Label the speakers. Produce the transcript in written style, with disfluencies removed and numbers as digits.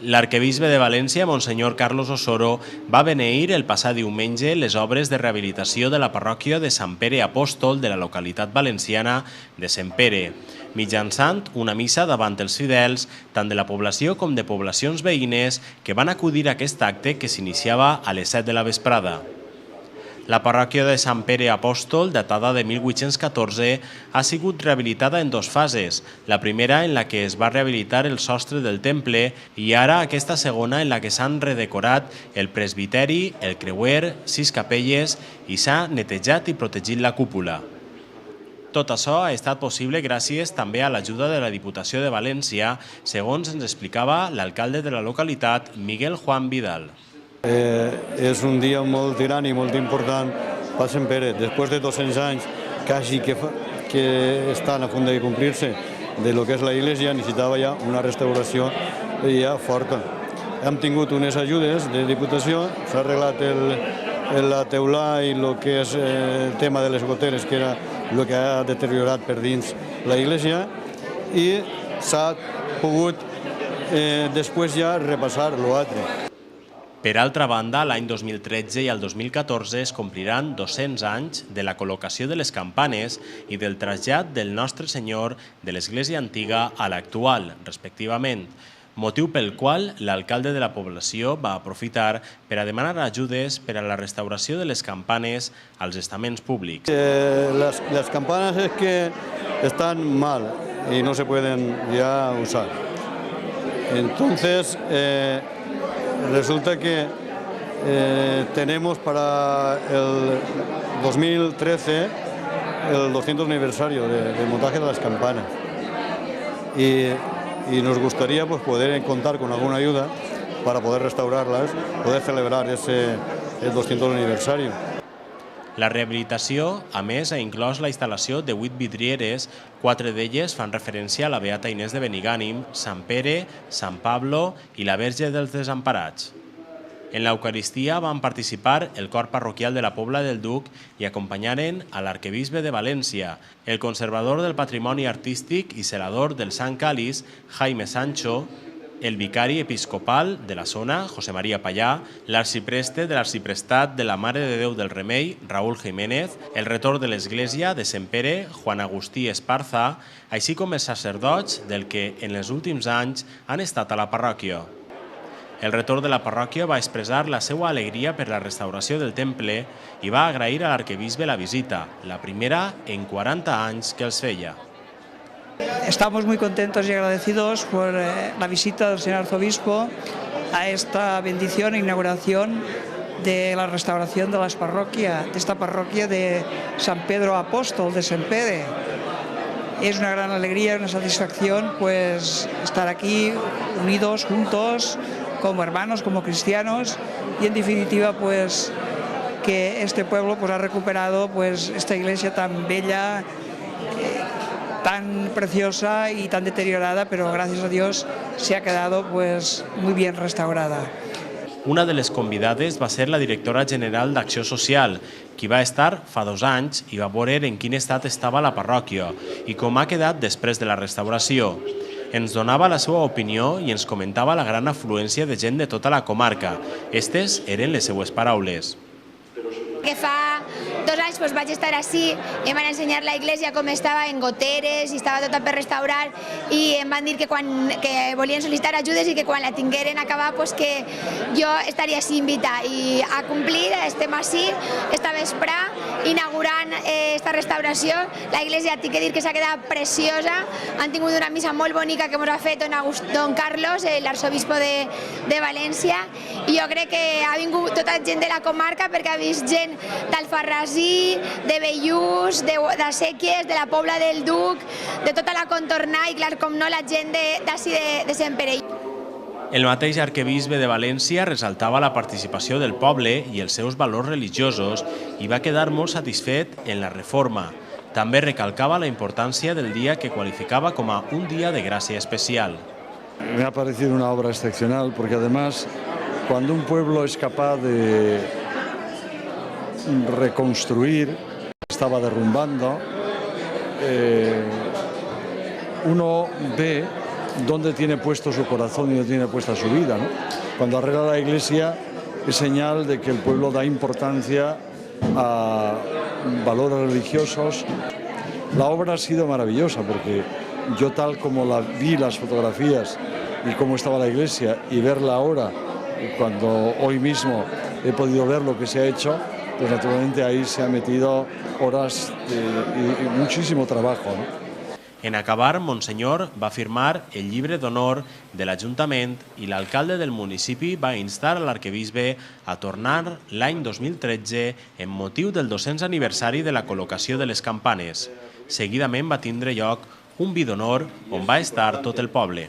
Speaker 1: L'arquebisbe de València, Monsenyor Carlos Osoro, va beneir el passat diumenge les obres de rehabilitació de la parròquia de Sant Pere Apòstol de la localitat valenciana de Sempere, mitjançant una missa davant els fidels, tant de la població com de poblacions veïnes que van acudir a aquest acte que s'iniciava a les 7 de la vesprada. La parròquia de Sant Pere Apòstol, datada de 1814, ha sigut rehabilitada en dues fases, la primera en la que es va rehabilitar el sostre del temple i ara aquesta segona en la que s'han redecorat el presbiteri, el creuer, 6 capelles i s'ha netejat i protegit la cúpula. Tot això ha estat possible gràcies també a l'ajuda de la Diputació de València, segons ens explicava l'alcalde de la localitat, Miguel Juan Vidal.
Speaker 2: És un dia molt tirant i molt important per Sant Pere. Després de 200 anys quasi que estan a punt de complir-se de lo que és la iglesia, necessitava ja una restauració ja forta. Hem tingut unes ajudes de Diputació, s'ha arreglat la teulà i el que és el tema de les goteres, que era el que ha deteriorat per dins la iglesia, i s'ha pogut després ja repassar l'altre.
Speaker 1: Per altra banda, l'any 2013 i el 2014 es compliran 200 anys de la col·locació de les campanes i del trasllat del Nostre Senyor de l'església antiga a l'actual, respectivament, motiu pel qual l'alcalde de la població va aprofitar per a demanar ajudes per a la restauració de les campanes als estaments públics.
Speaker 2: Las campanas es que están mal y no se pueden ya usar. Entonces, resulta que tenemos para el 2013 el 200 aniversario del montaje de las campanas y nos gustaría pues, poder contar con alguna ayuda para poder restaurarlas, poder celebrar el 200 aniversario.
Speaker 1: La rehabilitació, a més, ha inclòs la instal·lació de 8 vidrieres, 4 d'elles fan referència a la Beata Inés de Benigànim, Sant Pere, Sant Pablo i la Verge dels Desemparats. En l'Eucaristia van participar el cor parroquial de la Pobla del Duc i acompanyaren a l'arquebisbe de València, el conservador del patrimoni artístic i celador del Sant Càliz, Jaime Sancho, el vicari episcopal de la zona, José María Pallà, l'arxipreste de l'arxiprestat de la Mare de Déu del Remei, Raúl Jiménez, el retor de l'església de Sempere, Juan Agustí Esparza, així com els sacerdots del que en els últims anys han estat a la parròquia. El retor de la parròquia va expressar la seva alegria per la restauració del temple i va agrair a l'arquebisbe la visita, la primera en 40 anys que els feia.
Speaker 3: Estamos muy contentos y agradecidos por la visita del señor arzobispo a esta bendición e inauguración de la restauración de esta parroquia de San Pedro Apóstol de Sempere. Es una gran alegría, una satisfacción pues estar aquí unidos, juntos, como hermanos, como cristianos y en definitiva pues que este pueblo pues ha recuperado pues esta iglesia tan bella, tan preciosa y tan deteriorada, pero gracias a Dios se ha quedado pues muy bien restaurada.
Speaker 1: Una de les convidades va ser la directora general d'Acció Social, qui va estar fa 2 anys i va veure en quin estat estava la parròquia i com ha quedat després de la restauració. Ens donava la seva opinió i ens comentava la gran afluència de gent de tota la comarca. Estes eren les seues paraules.
Speaker 4: Que fa 2 anys vaig estar així i em van ensenyar la iglesia com estava en goteres i estava tota per restaurar i em van dir que volien sol·licitar ajudes i que quan la tingueren acabar que jo estaria així invitada i a complir. Estem així esta vesprà inaugurant esta restauració. La iglesia tinc que dir que s'ha quedat preciosa. Han tingut una missa molt bonica que ens ha fet don Carlos, l'arzobispo de València, i jo crec que ha vingut tota gent de la comarca perquè ha vist gent d'Alfarrasí, de Bellús, de Sèquies, de la Pobla del Duc, de tota la contornada i, clar, com no, la gent d'ací de Sempere.
Speaker 1: El mateix arquebisbe de València ressaltava la participació del poble i els seus valors religiosos i va quedar molt satisfet en la reforma. També recalcava la importància del dia que qualificava com a un día de gracia especial.
Speaker 5: Me ha parecido una obra excepcional porque además cuando un pueblo es capaz de reconstruir, estaba derrumbando, uno ve dónde tiene puesto su corazón y dónde tiene puesta su vida, ¿no? Cuando arregla la iglesia es señal de que el pueblo da importancia a valores religiosos. La obra ha sido maravillosa porque yo, tal como la vi las fotografías y cómo estaba la iglesia, y verla ahora, cuando hoy mismo he podido ver lo que se ha hecho, pues naturalmente ahí se ha metido horas y muchísimo trabajo, ¿no?
Speaker 1: En acabar, Monsenyor va firmar el llibre d'honor de l'Ajuntament i l'alcalde del municipi va instar a l'arquebisbe a tornar l'any 2013 en motiu del 200 aniversari de la col·locació de les campanes. Seguidament va tindre lloc un vi d'honor on va estar tot el poble.